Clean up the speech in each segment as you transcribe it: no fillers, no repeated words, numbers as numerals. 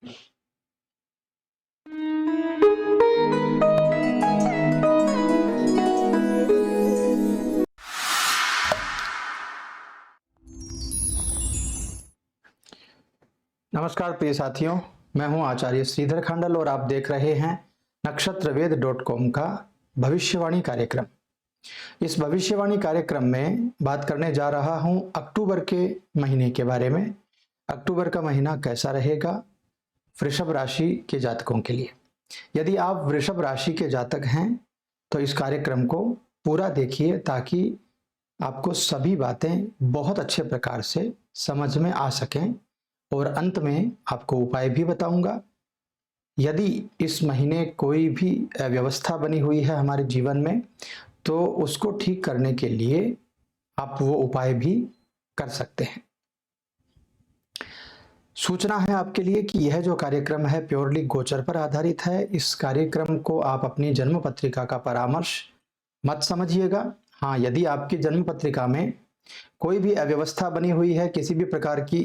नमस्कार प्रिय साथियों, मैं हूं आचार्य श्रीधर खांडल और आप देख रहे हैं नक्षत्रवेद.com का भविष्यवाणी कार्यक्रम। इस भविष्यवाणी कार्यक्रम में बात करने जा रहा हूं अक्टूबर के महीने के बारे में। अक्टूबर का महीना कैसा रहेगा वृषभ राशि के जातकों के लिए। यदि आप वृषभ राशि के जातक हैं तो इस कार्यक्रम को पूरा देखिए ताकि आपको सभी बातें बहुत अच्छे प्रकार से समझ में आ सकें और अंत में आपको उपाय भी बताऊंगा। यदि इस महीने कोई भी अव्यवस्था बनी हुई है हमारे जीवन में तो उसको ठीक करने के लिए आप वो उपाय भी कर सकते हैं। सूचना है आपके लिए कि यह जो कार्यक्रम है प्योरली गोचर पर आधारित है। इस कार्यक्रम को आप अपनी जन्म पत्रिका का परामर्श मत समझिएगा। हाँ, यदि आपकी जन्म पत्रिका में कोई भी अव्यवस्था बनी हुई है, किसी भी प्रकार की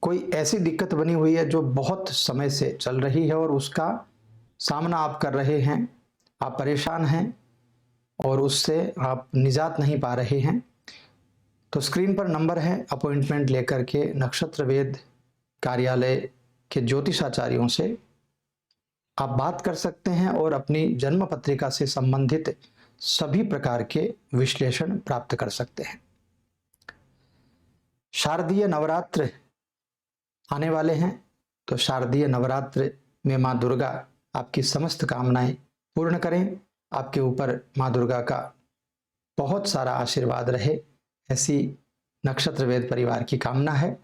कोई ऐसी दिक्कत बनी हुई है जो बहुत समय से चल रही है और उसका सामना आप कर रहे हैं, आप परेशान हैं और उससे आप निजात नहीं पा रहे हैं, तो स्क्रीन पर नंबर है। अपॉइंटमेंट लेकर के नक्षत्रवेद कार्यालय के ज्योतिषाचार्यों से आप बात कर सकते हैं और अपनी जन्म पत्रिका से संबंधित सभी प्रकार के विश्लेषण प्राप्त कर सकते हैं। शारदीय नवरात्र आने वाले हैं तो शारदीय नवरात्र में माँ दुर्गा आपकी समस्त कामनाएं पूर्ण करें। आपके ऊपर माँ दुर्गा का बहुत सारा आशीर्वाद रहे, ऐसी नक्षत्रवेद परिवार की कामना है।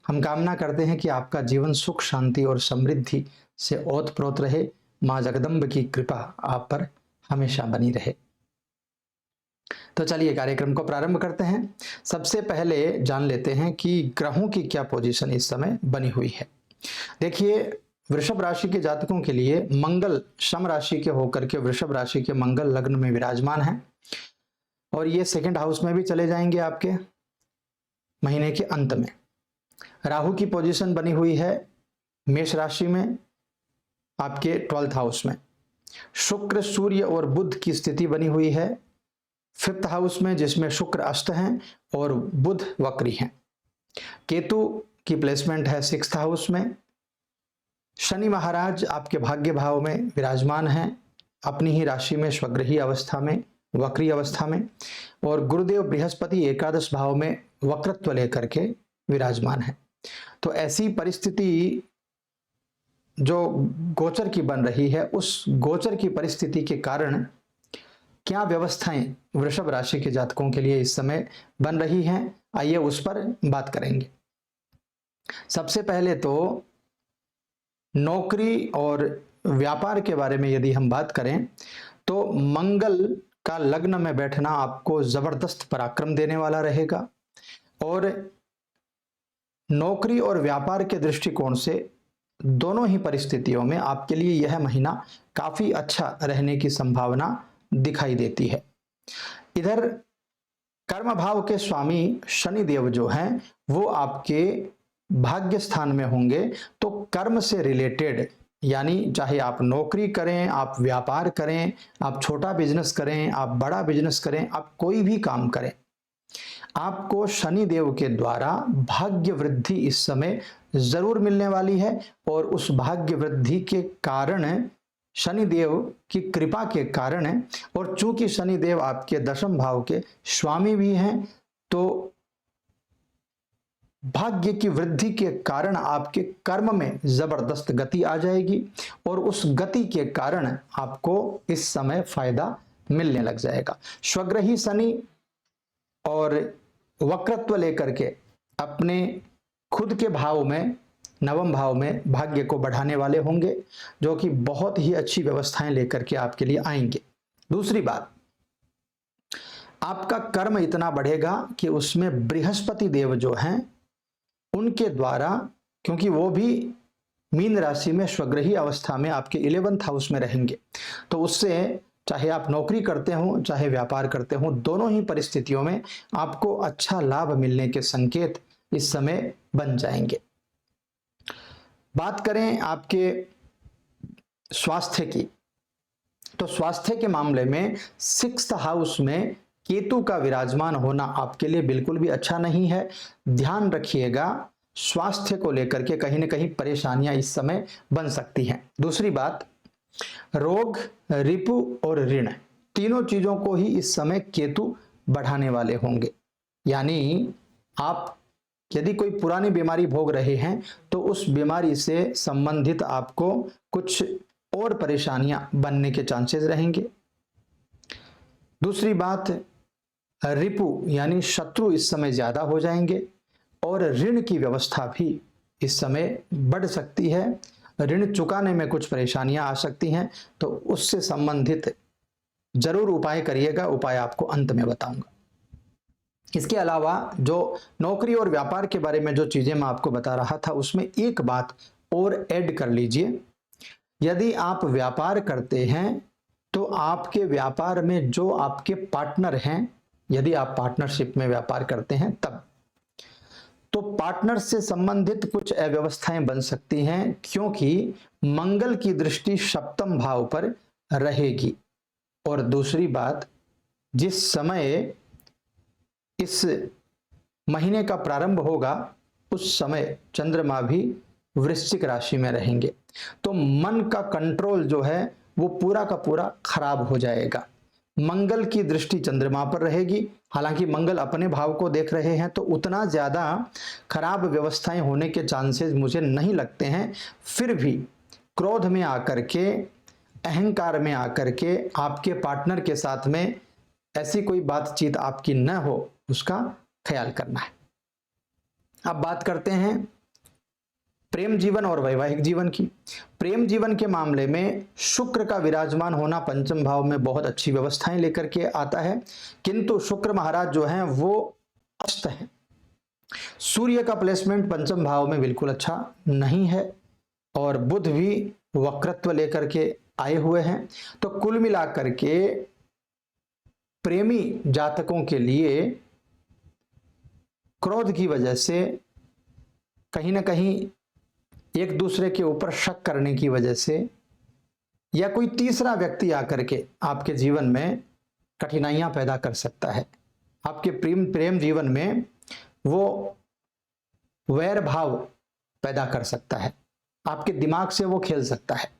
हम कामना करते हैं कि आपका जीवन सुख शांति और समृद्धि से ओतप्रोत रहे। माँ जगदम्ब की कृपा आप पर हमेशा बनी रहे। तो चलिए कार्यक्रम को प्रारंभ करते हैं। सबसे पहले जान लेते हैं कि ग्रहों की क्या पोजीशन इस समय बनी हुई है। देखिए, वृषभ राशि के जातकों के लिए मंगल शम राशि के होकर के वृषभ राशि के मंगल लग्न में विराजमान है और ये सेकंड हाउस में भी चले जाएंगे आपके महीने के अंत में। राहु की पोजीशन बनी हुई है मेष राशि में आपके 12th हाउस में। शुक्र सूर्य और बुध की स्थिति बनी हुई है 5th हाउस में, जिसमें शुक्र अष्ट हैं और बुध वक्री हैं। केतु की प्लेसमेंट है 6th हाउस में। शनि महाराज आपके भाग्य भाव में विराजमान हैं अपनी ही राशि में स्वग्रही अवस्था में, वक्री अवस्था में, और गुरुदेव बृहस्पति एकादश भाव में वक्रत्व लेकर के विराजमान है। तो ऐसी परिस्थिति जो गोचर की बन रही है, उस गोचर की परिस्थिति के कारण क्या व्यवस्थाएं वृषभ राशि के जातकों के लिए इस समय बन रही हैं, आइए उस पर बात करेंगे। सबसे पहले तो नौकरी और व्यापार के बारे में यदि हम बात करें तो मंगल का लग्न में बैठना आपको जबरदस्त पराक्रम देने वाला रहेगा और नौकरी और व्यापार के दृष्टिकोण से दोनों ही परिस्थितियों में आपके लिए यह महीना काफी अच्छा रहने की संभावना दिखाई देती है। इधर कर्म भाव के स्वामी शनि देव जो हैं वो आपके भाग्य स्थान में होंगे, तो कर्म से रिलेटेड, यानी चाहे आप नौकरी करें, आप व्यापार करें, आप छोटा बिजनेस करें, आप बड़ा बिजनेस करें, आप कोई भी काम करें, आपको शनि देव के द्वारा भाग्य वृद्धि इस समय जरूर मिलने वाली है। और उस भाग्य वृद्धि के कारण, शनि देव की कृपा के कारण, और चूंकि शनि देव आपके दशम भाव के स्वामी भी हैं, तो भाग्य की वृद्धि के कारण आपके कर्म में जबरदस्त गति आ जाएगी और उस गति के कारण आपको इस समय फायदा मिलने लग जाएगा। स्वग्रही शनि और वक्रत्व लेकर के अपने खुद के भाव में, नवम भाव में भाग्य को बढ़ाने वाले होंगे, जो कि बहुत ही अच्छी व्यवस्थाएं लेकर के आपके लिए आएंगे। दूसरी बात, आपका कर्म इतना बढ़ेगा कि उसमें बृहस्पति देव जो हैं उनके द्वारा, क्योंकि वो भी मीन राशि में स्वग्रही अवस्था में आपके 11th हाउस में रहेंगे, तो उससे चाहे आप नौकरी करते हो चाहे व्यापार करते हो, दोनों ही परिस्थितियों में आपको अच्छा लाभ मिलने के संकेत इस समय बन जाएंगे। बात करें आपके स्वास्थ्य की, तो स्वास्थ्य के मामले में 6th हाउस में केतु का विराजमान होना आपके लिए बिल्कुल भी अच्छा नहीं है। ध्यान रखिएगा, स्वास्थ्य को लेकर के कहीं ना कहीं परेशानियां इस समय बन सकती हैं। दूसरी बात, रोग, रिपु और ऋण, तीनों चीजों को ही इस समय केतु बढ़ाने वाले होंगे। यानी आप यदि कोई पुरानी बीमारी भोग रहे हैं तो उस बीमारी से संबंधित आपको कुछ और परेशानियां बनने के चांसेस रहेंगे। दूसरी बात, रिपु यानी शत्रु इस समय ज्यादा हो जाएंगे और ऋण की व्यवस्था भी इस समय बढ़ सकती है। ऋण चुकाने में कुछ परेशानियां आ सकती हैं, तो उससे संबंधित जरूर उपाय करिएगा। उपाय आपको अंत में बताऊंगा। इसके अलावा जो नौकरी और व्यापार के बारे में जो चीजें मैं आपको बता रहा था, उसमें एक बात और ऐड कर लीजिए। यदि आप व्यापार करते हैं तो आपके व्यापार में जो आपके पार्टनर हैं, यदि आप पार्टनरशिप में व्यापार करते हैं तब, तो पार्टनर से संबंधित कुछ अव्यवस्थाएं बन सकती हैं, क्योंकि मंगल की दृष्टि 7th भाव पर रहेगी। और दूसरी बात, जिस समय इस महीने का प्रारंभ होगा उस समय चंद्रमा भी वृश्चिक राशि में रहेंगे, तो मन का कंट्रोल जो है वो पूरा का पूरा खराब हो जाएगा। मंगल की दृष्टि चंद्रमा पर रहेगी, हालांकि मंगल अपने भाव को देख रहे हैं, तो उतना ज्यादा खराब व्यवस्थाएं होने के चांसेस मुझे नहीं लगते हैं। फिर भी क्रोध में आकर के, अहंकार में आकर के आपके पार्टनर के साथ में ऐसी कोई बातचीत आपकी न हो, उसका ख्याल करना है। अब बात करते हैं प्रेम जीवन और वैवाहिक जीवन की। प्रेम जीवन के मामले में शुक्र का विराजमान होना 5th भाव में बहुत अच्छी व्यवस्थाएं लेकर के आता है, किंतु शुक्र महाराज जो हैं वो अस्त हैं। सूर्य का प्लेसमेंट 5th भाव में बिल्कुल अच्छा नहीं है और बुध भी वक्रत्व लेकर के आए हुए हैं। तो कुल मिलाकर के प्रेमी जातकों के लिए क्रोध की वजह से, कहीं ना कहीं एक दूसरे के ऊपर शक करने की वजह से, या कोई तीसरा व्यक्ति आकर के आपके जीवन में कठिनाइयां पैदा कर सकता है। आपके प्रेम जीवन में वो वैर भाव पैदा कर सकता है, आपके दिमाग से वो खेल सकता है।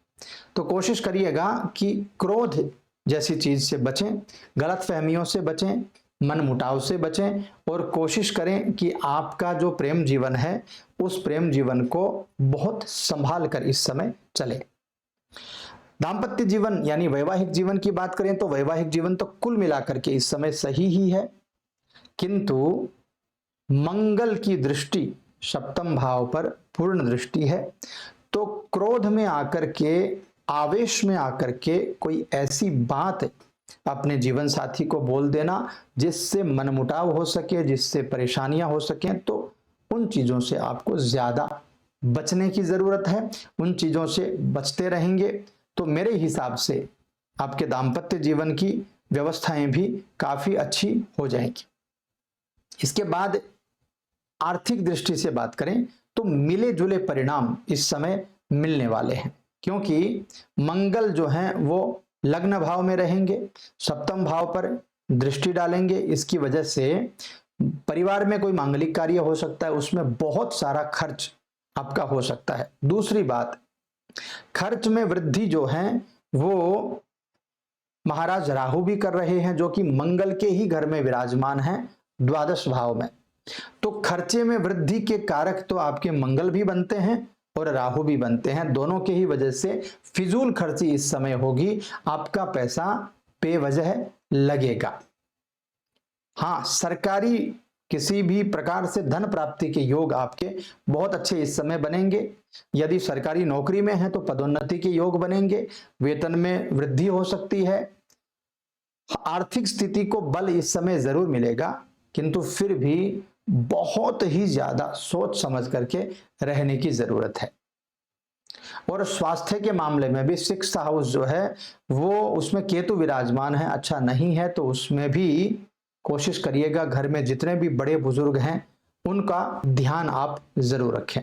तो कोशिश करिएगा कि क्रोध जैसी चीज से बचें, गलतफहमियों से बचें, मन मुटाव से बचें, और कोशिश करें कि आपका जो प्रेम जीवन है उस प्रेम जीवन को बहुत संभाल कर इस समय चले। दाम्पत्य जीवन यानी वैवाहिक जीवन की बात करें तो वैवाहिक जीवन तो कुल मिलाकर के इस समय सही ही है, किंतु मंगल की दृष्टि 7th भाव पर पूर्ण दृष्टि है। तो क्रोध में आकर के, आवेश में आकर के कोई ऐसी बात अपने जीवन साथी को बोल देना जिससे मनमुटाव हो सके, जिससे परेशानियां हो सकें, तो उन चीजों से आपको ज्यादा बचने की जरूरत है। उन चीजों से बचते रहेंगे तो मेरे हिसाब से आपके दाम्पत्य जीवन की व्यवस्थाएं भी काफी अच्छी हो जाएंगी। इसके बाद आर्थिक दृष्टि से बात करें तो मिले जुले परिणाम इस समय मिलने वाले हैं, क्योंकि मंगल जो हैं वो लग्न भाव में रहेंगे, 7th भाव पर दृष्टि डालेंगे। इसकी वजह से परिवार में कोई मांगलिक कार्य हो सकता है, उसमें बहुत सारा खर्च आपका हो सकता है। दूसरी बात, खर्च में वृद्धि जो है वो महाराज राहु भी कर रहे हैं, जो कि मंगल के ही घर में विराजमान हैं, 12 भाव में। तो खर्चे में वृद्धि के कारक तो आपके मंगल भी बनते हैं और राहु भी बनते हैं। दोनों के ही वजह से फिजूल खर्ची इस समय होगी, आपका पैसा बेवजह लगेगा। हाँ, सरकारी किसी भी प्रकार से धन प्राप्ति के योग आपके बहुत अच्छे इस समय बनेंगे। यदि सरकारी नौकरी में है तो पदोन्नति के योग बनेंगे, वेतन में वृद्धि हो सकती है। आर्थिक स्थिति को बल इस समय जरूर मिलेगा, किंतु फिर भी बहुत ही ज्यादा सोच समझ करके रहने की जरूरत है। और स्वास्थ्य के मामले में भी 6th हाउस जो है वो, उसमें केतु विराजमान है, अच्छा नहीं है, तो उसमें भी कोशिश करिएगा घर में जितने भी बड़े बुजुर्ग हैं उनका ध्यान आप जरूर रखें।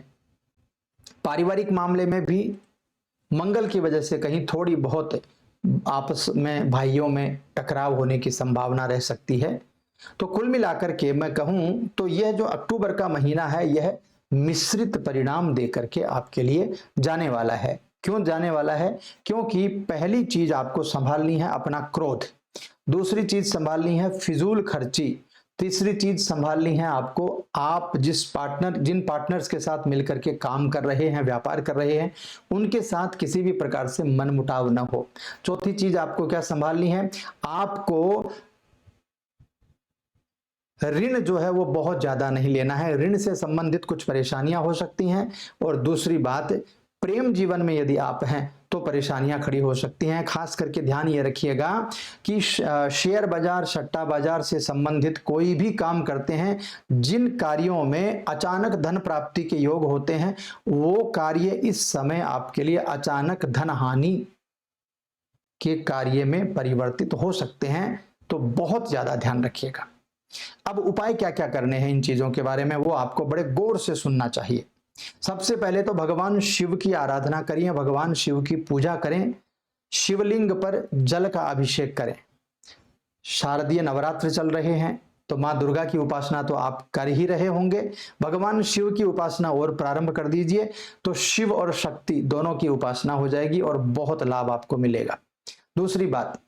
पारिवारिक मामले में भी मंगल की वजह से कहीं थोड़ी बहुत आपस में भाइयों में टकराव होने की संभावना रह सकती है। तो कुल मिलाकर के मैं कहूं तो यह जो अक्टूबर का महीना है यह मिश्रित परिणाम देकर के आपके लिए जाने वाला है। क्यों जाने वाला है? क्योंकि पहली चीज आपको संभालनी है अपना क्रोध, दूसरी चीज संभालनी है फिजूल खर्ची, तीसरी चीज संभालनी है आपको आप जिन पार्टनर्स के साथ मिलकर के काम कर रहे हैं, व्यापार कर रहे हैं, उनके साथ किसी भी प्रकार से मनमुटाव न हो। चौथी चीज आपको क्या संभालनी है? आपको ऋण जो है वो बहुत ज्यादा नहीं लेना है, ऋण से संबंधित कुछ परेशानियां हो सकती हैं। और दूसरी बात, प्रेम जीवन में यदि आप हैं तो परेशानियां खड़ी हो सकती हैं। खास करके ध्यान ये रखिएगा कि शेयर बाजार, सट्टा बाजार से संबंधित कोई भी काम करते हैं, जिन कार्यों में अचानक धन प्राप्ति के योग होते हैं, वो कार्य इस समय आपके लिए अचानक धन हानि के कार्य में परिवर्तित हो सकते हैं। तो बहुत ज्यादा ध्यान रखिएगा। अब उपाय क्या क्या करने हैं इन चीजों के बारे में वो आपको बड़े गौर से सुनना चाहिए। सबसे पहले तो भगवान शिव की आराधना करिए, भगवान शिव की पूजा करें, शिवलिंग पर जल का अभिषेक करें। शारदीय नवरात्र चल रहे हैं तो मां दुर्गा की उपासना तो आप कर ही रहे होंगे, भगवान शिव की उपासना और प्रारंभ कर दीजिए, तो शिव और शक्ति दोनों की उपासना हो जाएगी और बहुत लाभ आपको मिलेगा। दूसरी बात,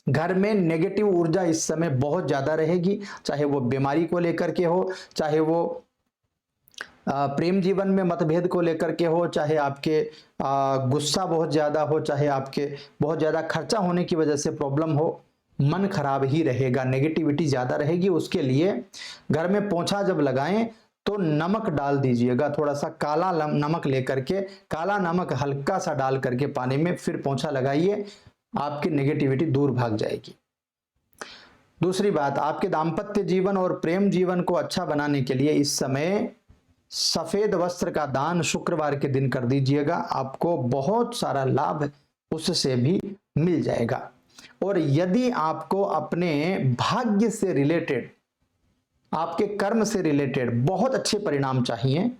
घर में नेगेटिव ऊर्जा इस समय बहुत ज्यादा रहेगी, चाहे वो बीमारी को लेकर के हो, चाहे वो प्रेम जीवन में मतभेद को लेकर के हो, चाहे आपके गुस्सा बहुत ज्यादा हो, चाहे आपके बहुत ज्यादा खर्चा होने की वजह से प्रॉब्लम हो, मन खराब ही रहेगा, नेगेटिविटी ज्यादा रहेगी। उसके लिए घर में पोंछा जब लगाएं तो नमक डाल दीजिएगा, थोड़ा सा काला नमक लेकर के, काला नमक हल्का सा डाल करके पानी में फिर पोंछा लगाइए, आपकी नेगेटिविटी दूर भाग जाएगी। दूसरी बात, आपके दाम्पत्य जीवन और प्रेम जीवन को अच्छा बनाने के लिए इस समय सफेद वस्त्र का दान शुक्रवार के दिन कर दीजिएगा, आपको बहुत सारा लाभ उससे भी मिल जाएगा। और यदि आपको अपने भाग्य से रिलेटेड, आपके कर्म से रिलेटेड बहुत अच्छे परिणाम चाहिए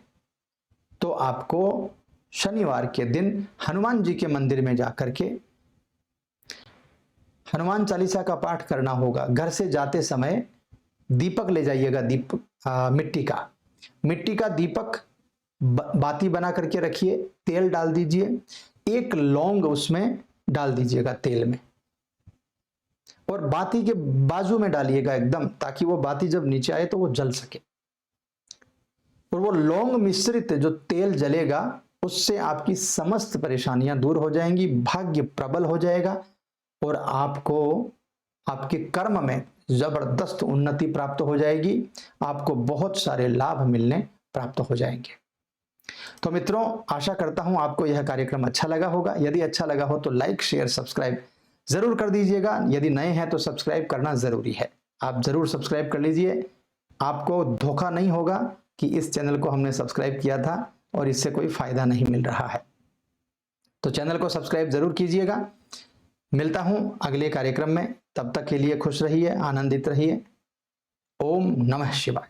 तो आपको शनिवार के दिन हनुमान जी के मंदिर में जाकर के हनुमान चालीसा का पाठ करना होगा। घर से जाते समय दीपक ले जाइएगा, मिट्टी का दीपक बाती बना करके रखिए, तेल डाल दीजिए, एक लौंग उसमें डाल दीजिएगा तेल में, और बाती के बाजू में डालिएगा एकदम, ताकि वो बाती जब नीचे आए तो वो जल सके। और वो लौंग मिश्रित जो तेल जलेगा उससे आपकी समस्त परेशानियां दूर हो जाएंगी, भाग्य प्रबल हो जाएगा और आपको आपके कर्म में जबरदस्त उन्नति प्राप्त हो जाएगी, आपको बहुत सारे लाभ मिलने प्राप्त हो जाएंगे। तो मित्रों, आशा करता हूं आपको यह कार्यक्रम अच्छा लगा होगा। यदि अच्छा लगा हो तो लाइक, शेयर, सब्सक्राइब जरूर कर दीजिएगा। यदि नए हैं तो सब्सक्राइब करना जरूरी है, आप जरूर सब्सक्राइब कर लीजिए। आपको धोखा नहीं होगा कि इस चैनल को हमने सब्सक्राइब किया था और इससे कोई फायदा नहीं मिल रहा है। तो चैनल को सब्सक्राइब जरूर कीजिएगा। मिलता हूं अगले कार्यक्रम में, तब तक के लिए खुश रहिए, आनंदित रहिए। ओम नमः शिवाय।